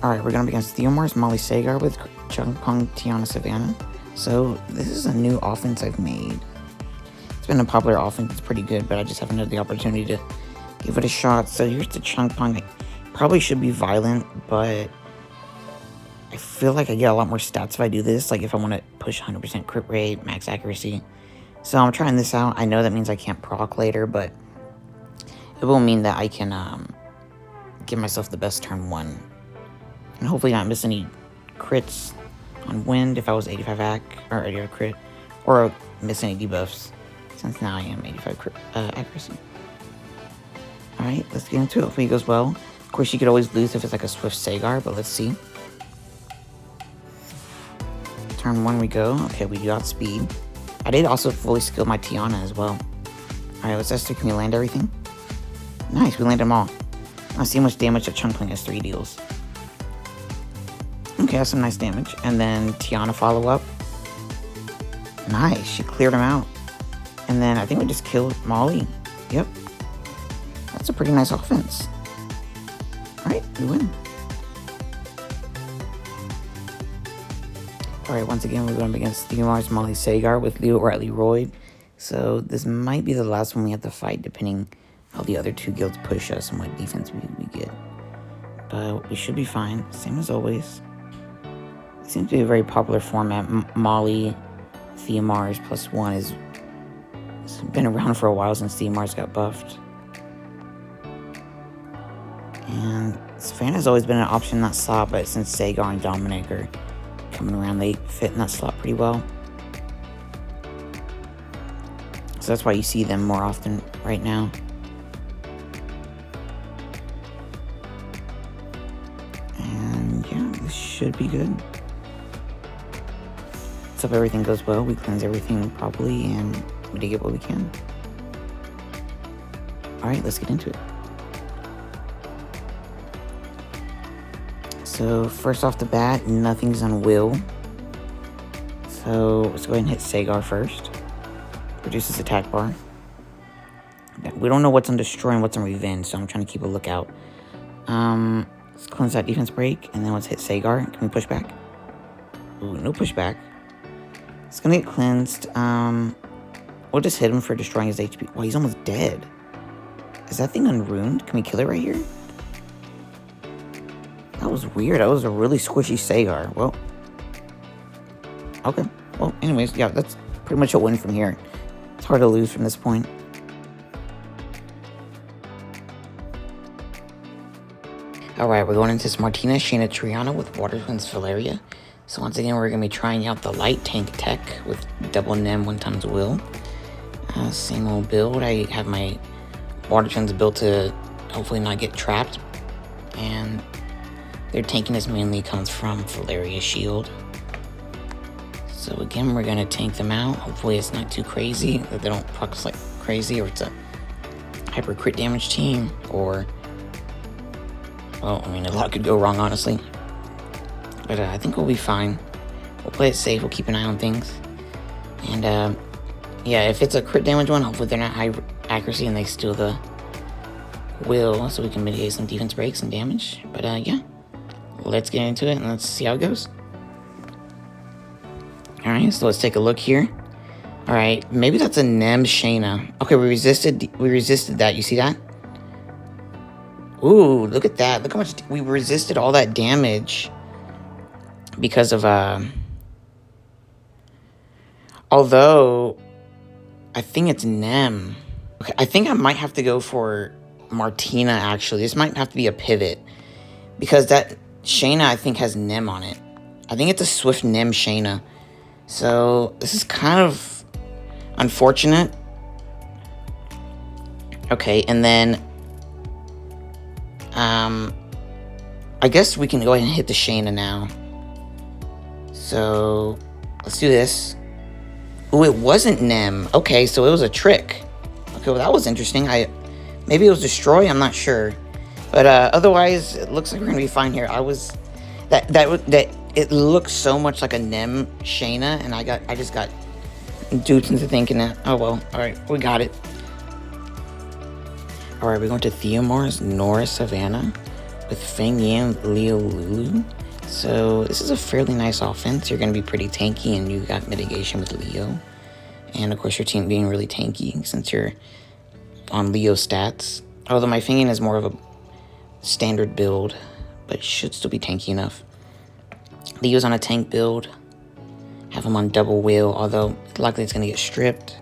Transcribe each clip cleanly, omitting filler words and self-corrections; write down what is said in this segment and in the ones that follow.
Alright, we're going to be against Theomars, Molly Sagar with Jongho Triana, Savannah. So, this is a new offense I've made. It's been a popular offense, it's pretty good, but I just haven't had the opportunity to give it a shot. So, here's the Chungpong. I probably should be violent, but I feel like I get a lot more stats if I do this. Like, if I want to push 100% crit rate, max accuracy. So, I'm trying this out. I know that means I can't proc later, but it will mean that I can give myself the best turn 1. And hopefully not miss any crits on wind if I was 85 or 80 crit, or miss any debuffs, since now I am 85 crit, accuracy. Alright, let's get into it. Hopefully it goes well. Of course, you could always lose if it's like a swift Sagar, but let's see. Turn 1 we go. Okay, we got speed. I did also fully skill my Triana as well. Alright, let's test it. Can we land everything? Nice, we landed them all. Let's see how much damage that Chungpong S3 deals. Okay, that's some nice damage. And then Triana follow up. Nice, she cleared him out. And then I think we just killed Molly. Yep. That's a pretty nice offense. Alright, we win. Alright, once again, we're going against Theomars, Molly Sagar with AraEleMarin V. So this might be the last one we have to fight, depending how the other two guilds push us and what defense we get. But we should be fine, same as always. Seems to be a very popular format. Molly, Theomars +1 it's been around for a while since Theomars got buffed. And Savannah's always been an option in that slot, but since Sagar and Dominic are coming around, they fit in that slot pretty well. So that's why you see them more often right now. And yeah, this should be good. So if everything goes well, we cleanse everything properly and we get what we can. Alright, let's get into it. So first off the bat, nothing's on will. So let's go ahead and hit Sagar first. Reduces attack bar. We don't know what's on destroy and what's on revenge, so I'm trying to keep a lookout. Let's cleanse that defense break, and then let's hit Sagar. Can we push back? Ooh, no pushback. It's gonna get cleansed. We'll just hit him for destroying his HP. Wow, he's almost dead. Is that thing unruined? Can we kill it right here? That was weird. That was a really squishy Sagar. Well. Okay. Well, anyways, yeah, that's pretty much a win from here. It's hard to lose from this point. Alright, we're going into this Martina, Shaina, Triana with Water Twins Valeria. So once again, we're going to be trying out the light tank tech with double NEM 1x will. Same old build. I have my Water Twins built to hopefully not get trapped. And their tankiness mainly comes from Valeria's shield. So again, we're going to tank them out. Hopefully it's not too crazy, that they don't proc like crazy, or it's a hyper crit damage team, or... well, I mean, a lot could go wrong, honestly. But I think we'll be fine. We'll play it safe, we'll keep an eye on things. And, yeah, if it's a crit damage one, hopefully they're not high accuracy and they steal the will so we can mitigate some defense breaks and damage. But yeah, let's get into it and let's see how it goes. Alright, so let's take a look here. Alright, maybe that's a Nem Shaina. Okay, we resisted that. You see that? Ooh, look at that. Look how much we resisted all that damage because of although I think it's Nem. Okay, I think I might have to go for Martina, actually. This might have to be a pivot because that Shaina, I think, has Nem on it. I think it's a Swift Nem Shaina. So this is kind of unfortunate. Okay, and then I guess we can go ahead and hit the Shaina now. So let's do this. Oh, it wasn't Nem. Okay, so it was a trick. Okay, well that was interesting. Maybe it was Destroy, I'm not sure. But otherwise, it looks like we're gonna be fine here. It looks so much like a Nem Shaina, and I just got duped into thinking that. Oh well, alright, we got it. Alright, we're going to Theomars, Nora, Savannah, with Fermion, Leo, Lulu. So this is a fairly nice offense. You're going to be pretty tanky, and you got mitigation with Leo. And of course your team being really tanky since you're on Leo stats. Although my Fermion is more of a standard build, but should still be tanky enough. Leo's on a tank build. Have him on double wheel, although likely it's going to get stripped.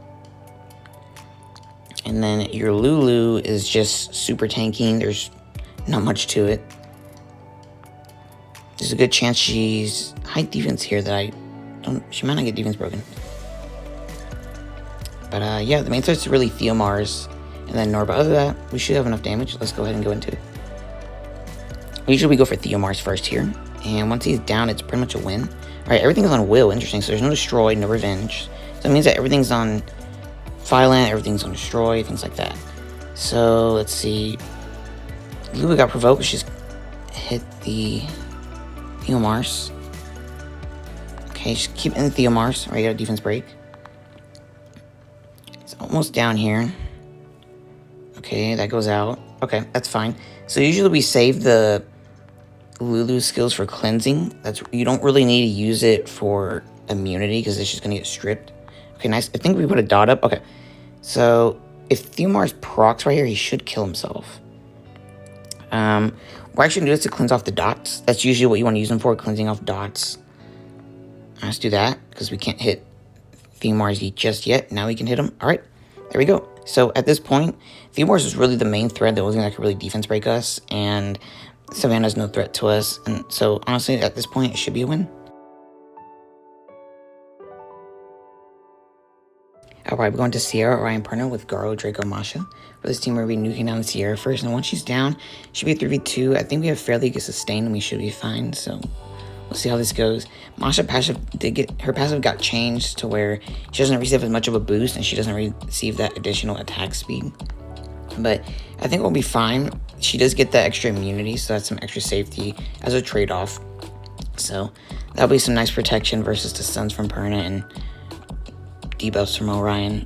And then your Lulu is just super tanking. There's not much to it. There's a good chance she's high defense here that she might not get defense broken. But yeah, the main threat's really Theomars and then Nora. But other than that, we should have enough damage. Let's go ahead and go into it. Usually we go for Theomars first here. And once he's down, it's pretty much a win. Alright, everything's on will. Interesting. So there's no Destroy, no Revenge. So that means that everything's on Violent, everything's on Destroy, things like that. So let's see. Lulu got provoked. She's hit the Theomars. Okay, just keep in the Theomars. Alright, you got a defense break. It's almost down here. Okay, that goes out. Okay, that's fine. So usually we save the Lulu skills for cleansing. You don't really need to use it for immunity because it's just gonna get stripped. Okay, nice. I think we put a dot up. Okay, so if Theomars procs right here, he should kill himself. What I should do is to cleanse off the dots. That's usually what you want to use them for, cleansing off dots. Let's do that because we can't hit Theomars just yet. Now we can hit him. All right, there we go. So at this point, Theomars is really the main threat, the only thing that could really defense break us, and Savannah's no threat to us. And so honestly, at this point, it should be a win. Alright, we're going to Seara, Orion, Perna with Garo, Draco, Masha. For this team, we're going to be nuking down Seara first, and once she's down, should be a 3v2. I think we have fairly good sustain, and we should be fine, so we'll see how this goes. Masha her passive got changed to where she doesn't receive as much of a boost, and she doesn't receive that additional attack speed. But I think we'll be fine. She does get that extra immunity, so that's some extra safety as a trade-off. So that'll be some nice protection versus the stuns from Perna and debuffs from Orion.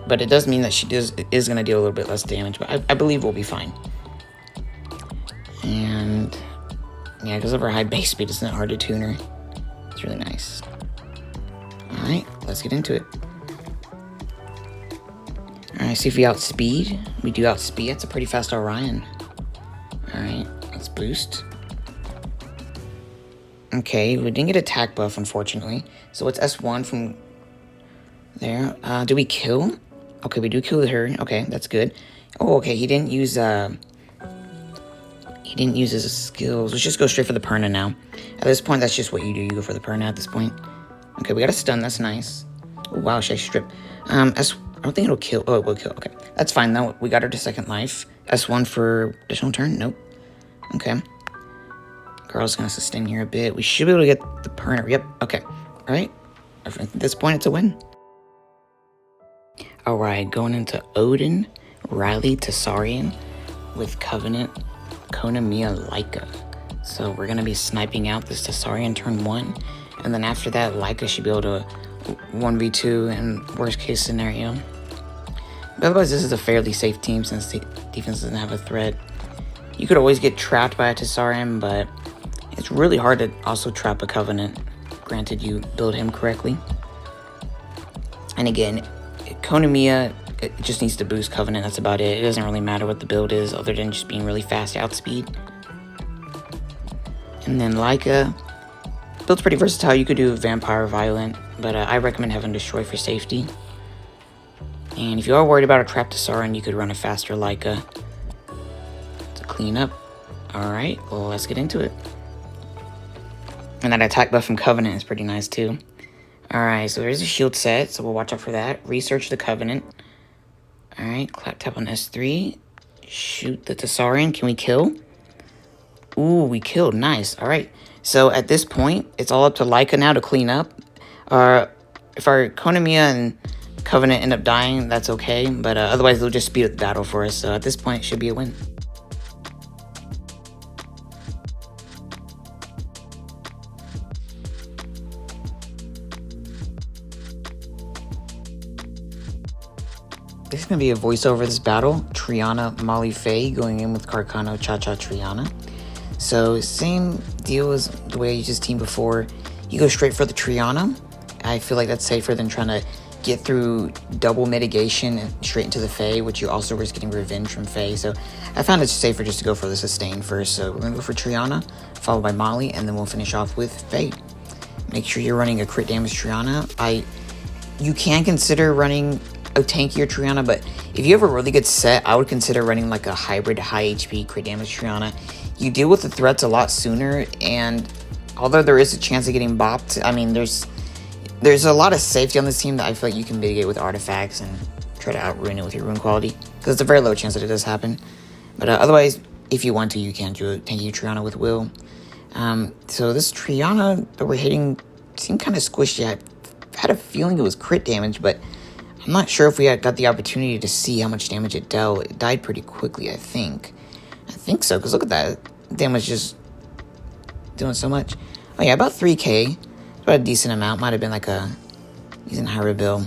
But it does mean that she is going to deal a little bit less damage, but I believe we'll be fine. And yeah, because of her high base speed, it's not hard to tune her. It's really nice. Alright, let's get into it. Alright, see if we outspeed. We do outspeed. That's a pretty fast Orion. Alright, let's boost. Okay, we didn't get attack buff, unfortunately. So it's S1 from there. Do we kill? Okay, we do kill her. Okay, that's good. Oh, okay, he didn't use his skills. Let's just go straight for the Perna now. At this point, that's just what you do. You go for the Perna at this point. Okay, we got a stun. That's nice. Oh, wow, should I strip? I don't think it'll kill. Oh, it will kill. Okay, that's fine, though. We got her to second life. S1 for additional turn? Nope. Okay. Girl's gonna sustain here a bit. We should be able to get the Perna. Yep. Okay. All right. At this point, it's a win. All right. Going into Odin, Riley, Tesarion with Covenant, Konamiya, Leica. So we're gonna be sniping out this Tesarion turn 1, and then after that, Leica should be able to 1v2 in worst case scenario. But otherwise, this is a fairly safe team since the defense doesn't have a threat. You could always get trapped by a Tesarion, but it's really hard to also trap a Covenant, granted you build him correctly. And again, Konamiya, it just needs to boost Covenant, that's about it. It doesn't really matter what the build is, other than just being really fast outspeed. And then Leica, build's pretty versatile. You could do Vampire Violent, but I recommend having Destroy for safety. And if you are worried about a trapped Tesarion, you could run a faster Leica to clean up. Alright, well, let's get into it. And that attack buff from Covenant is pretty nice too. Alright, so there's a shield set, so we'll watch out for that. Research the Covenant. Alright, clap tap on S3. Shoot the Tesarion. Can we kill? Ooh, we killed. Nice. Alright, so at this point, it's all up to Leica now to clean up. If our Konamiya and Covenant end up dying, that's okay. But otherwise, they'll just speed up the battle for us. So at this point, it should be a win. This is going to be a voiceover of this battle. Triana, Molly Faye going in with Carcano, Cha-Cha, Triana. So same deal as the way you just teamed before. You go straight for the Triana. I feel like that's safer than trying to get through double mitigation and straight into the Faye, which you also risk getting revenge from Faye. So I found it safer just to go for the sustain first. So we're going to go for Triana, followed by Molly, and then we'll finish off with Faye. Make sure you're running a crit damage Triana. You can consider running a tankier Triana, but if you have a really good set, I would consider running like a hybrid high HP crit damage Triana. You deal with the threats a lot sooner, and although there is a chance of getting bopped, I mean, there's a lot of safety on this team that I feel like you can mitigate with artifacts and try to out-ruin it with your rune quality, because it's a very low chance that it does happen. But otherwise, if you want to, you can do a tanky Triana with Will. So this Triana that we're hitting seemed kind of squishy. I had a feeling it was crit damage, but I'm not sure if we got the opportunity to see how much damage it dealt. It died pretty quickly, I think. I think so, because look at that. Damage just doing so much. Oh yeah, about 3k. About a decent amount. Might have been like a decent higher bill.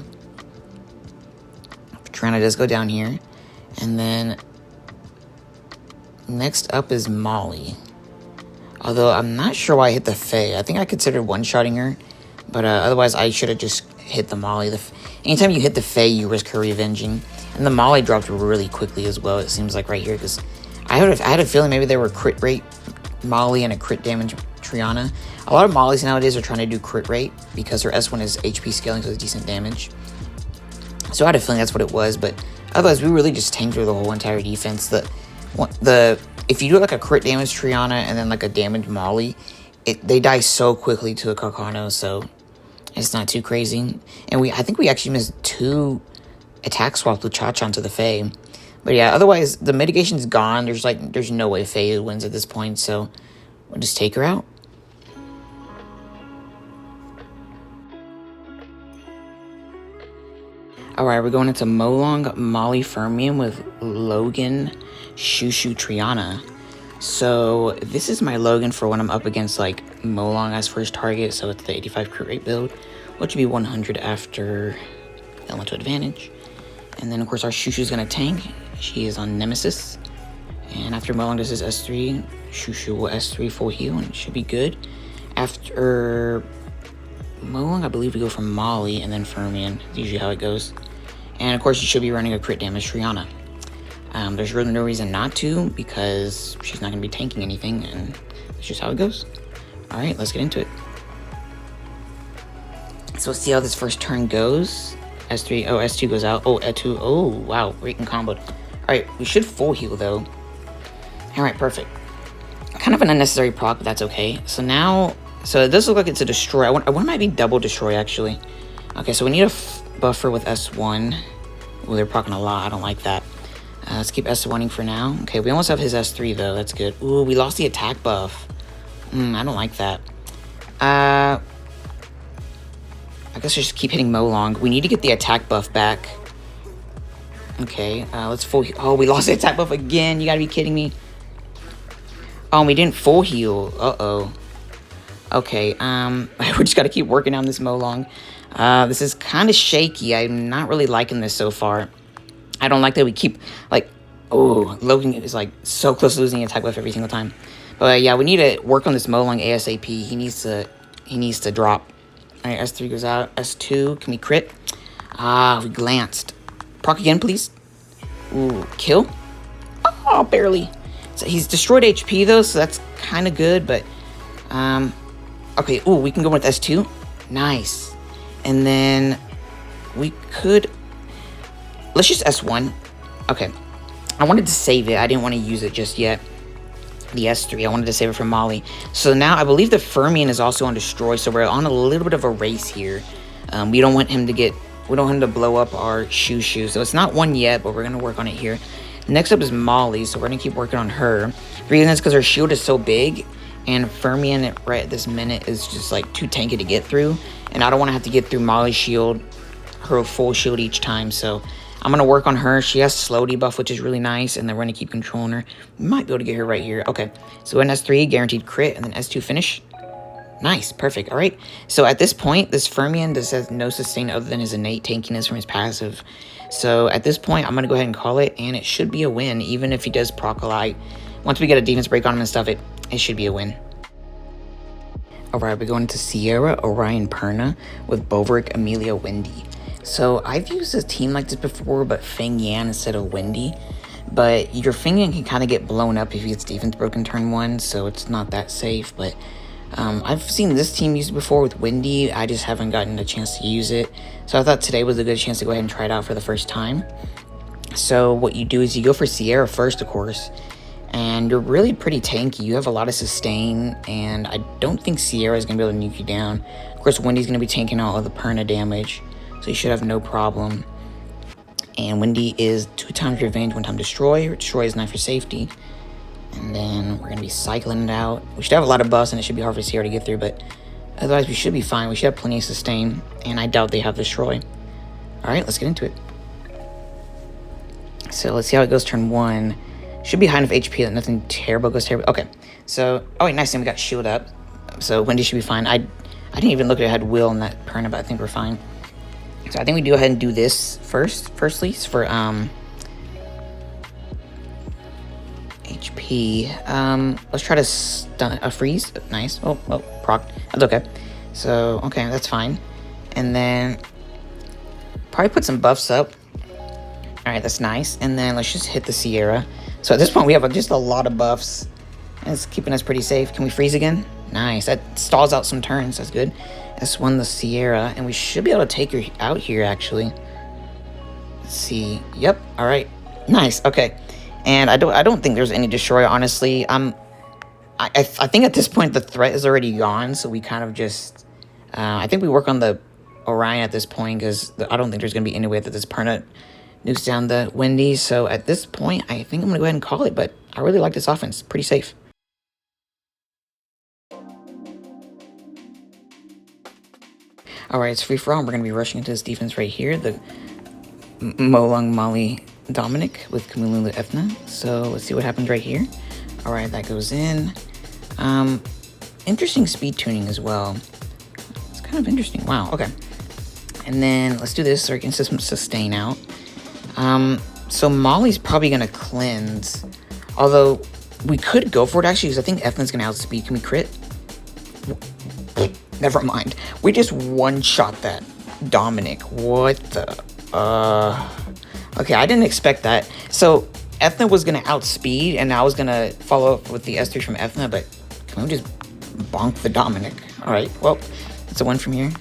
Triana does go down here. And then next up is Molly. Although I'm not sure why I hit the Faye. I think I considered one-shotting her. But otherwise, I should have just hit the Molly. Anytime you hit the Faye, you risk her revenging. And the Molly dropped really quickly as well, it seems like right here. Because I had a feeling maybe there were crit rate Molly and a crit damage Triana. A lot of Mollys nowadays are trying to do crit rate because her S1 is HP scaling, so it's decent damage. So I had a feeling that's what it was, but otherwise we really just tanked through the whole entire defense. If you do like a crit damage Triana and then like a damage Molly, they die so quickly to a Carcano, so it's not too crazy. And I think we actually missed 2 attack swaps with Cha-Cha onto the Faye. But yeah, otherwise the mitigation's gone. There's no way Faye wins at this point, so we'll just take her out. Alright, we're going into Molong, Molly Fermion with Logan, Shushu, Triana. So this is my Logan for when I'm up against like Molong as first target, so it's the 85 crit rate build, which would be 100 after elemental advantage. And then of course our Shushu's gonna tank. She is on Nemesis. And after Molong does his S3, Shushu will S3 full heal and it should be good. After Molong, I believe we go from Molly and then Fermion. That's usually how it goes. And of course you should be running a crit damage Triana. There's really no reason not to, because she's not going to be tanking anything, and that's just how it goes. Alright, let's get into it. So let's see how this first turn goes. S3, oh, S2 goes out. Oh, S2, oh, wow, great and comboed. Alright, we should full heal, though. Alright, perfect. Kind of an unnecessary proc, but that's okay. So now, so it does look like it's a destroy. I want it might be double destroy, actually. Okay, so we need a buffer with S1. Oh, they're procking a lot. I don't like that. Let's keep S1ing for now. Okay, we almost have his S3, though. That's good. Ooh, we lost the attack buff. I don't like that. I guess just keep hitting Molong. We need to get the attack buff back. Okay, let's full heal. Oh, we lost the attack buff again. You gotta be kidding me. Oh, we didn't full heal. Uh-oh. Okay, we just gotta keep working on this Molong. This is kind of shaky. I'm not really liking this so far. I don't like that we keep, like, oh, Logan is, like, so close to losing attack buff every single time. But, yeah, we need to work on this Molong ASAP. He needs to drop. All right, S3 goes out. S2, can we crit? Ah, we glanced. Proc again, please. Ooh, kill? Oh, barely. So he's destroyed HP, though, so that's kind of good, but, okay, ooh, we can go with S2. Nice. And then we could, let's just S1. Okay. I wanted to save it. I didn't want to use it just yet. The S3, I wanted to save it for Molly. So now I believe the Fermion is also on destroy, so we're on a little bit of a race here. We don't want him to blow up our Shoo. So it's not one yet, but we're going to work on it here. Next up is Molly, so we're going to keep working on her. The reason is because her shield is so big, and Fermion right at this minute is just like too tanky to get through. And I don't want to have to get through Molly's shield, her full shield each time, so I'm going to work on her. She has slow debuff, which is really nice, and then we're going to keep controlling her. We might be able to get her right here. Okay, so in S3, guaranteed crit, and then S2 finish. Nice, perfect. All right, so at this point, this Fermion does have no sustain other than his innate tankiness from his passive. So at this point, I'm going to go ahead and call it, and it should be a win, even if he does proc a lot. Once we get a defense break on him and stuff, it should be a win. Alright, we're going to Seara, Orion, Perna with Boverick, Amelia, Wendy. So I've used a team like this before, but Feng Yan instead of Wendy. But your Feng Yan can kind of get blown up if he gets defense broken turn 1, so it's not that safe. But I've seen this team used before with Wendy. I just haven't gotten a chance to use it. So I thought today was a good chance to go ahead and try it out for the first time. So what you do is you go for Seara first, of course. And you're really pretty tanky. You have a lot of sustain, and I don't think Seara is going to be able to nuke you down. Of course, Wendy's going to be tanking all of the Perna damage, so you should have no problem. And Wendy is 2 times Revenge, 1 time Destroy. Destroy is 9 for safety. And then we're going to be cycling it out. We should have a lot of buffs, and it should be hard for Seara to get through, but otherwise we should be fine. We should have plenty of sustain, and I doubt they have Destroy. Alright, let's get into it. So let's see how it goes turn 1. Should be high enough HP that nothing terrible goes terrible. Okay, so, oh wait, nice thing we got shield up. So Wendy should be fine. I didn't even look at it, I had Will in that Perna, but I think we're fine. So I think we go ahead and do this firstly, for HP. Let's try to stun a freeze. Nice. Oh, proc. That's okay. So, okay, that's fine. And then probably put some buffs up. Alright, that's nice. And then let's just hit the Seara. So at this point, we have just a lot of buffs. And it's keeping us pretty safe. Can we freeze again? Nice. That stalls out some turns. That's good. S1 the Seara. And we should be able to take her out here, actually. Let's see. Yep. All right. Nice. Okay. And I don't think there's any Destroyer, honestly. I think at this point, the threat is already gone. So we kind of just... I think we work on the Orion at this point, because I don't think there's going to be any way that this Perna nukes down the Wendy. So at this point, I think I'm going to go ahead and call it, but I really like this offense. Pretty safe. Alright, it's free for all. We're going to be rushing into this defense right here. The Molong Molly Dominic with Kamulu Ethna. So let's see what happens right here. Alright, that goes in. Interesting speed tuning as well. It's kind of interesting. Wow, okay. And then let's do this so we can sustain out. So Molly's probably going to cleanse. Although, we could go for it, actually, because I think Ethna's going to outspeed. Can we crit? Never mind. We just one-shot that Dominic. What the... Okay, I didn't expect that. So, Ethna was going to outspeed, and I was going to follow up with the S3 from Ethna, but can we just bonk the Dominic? Alright, well, it's a win from here.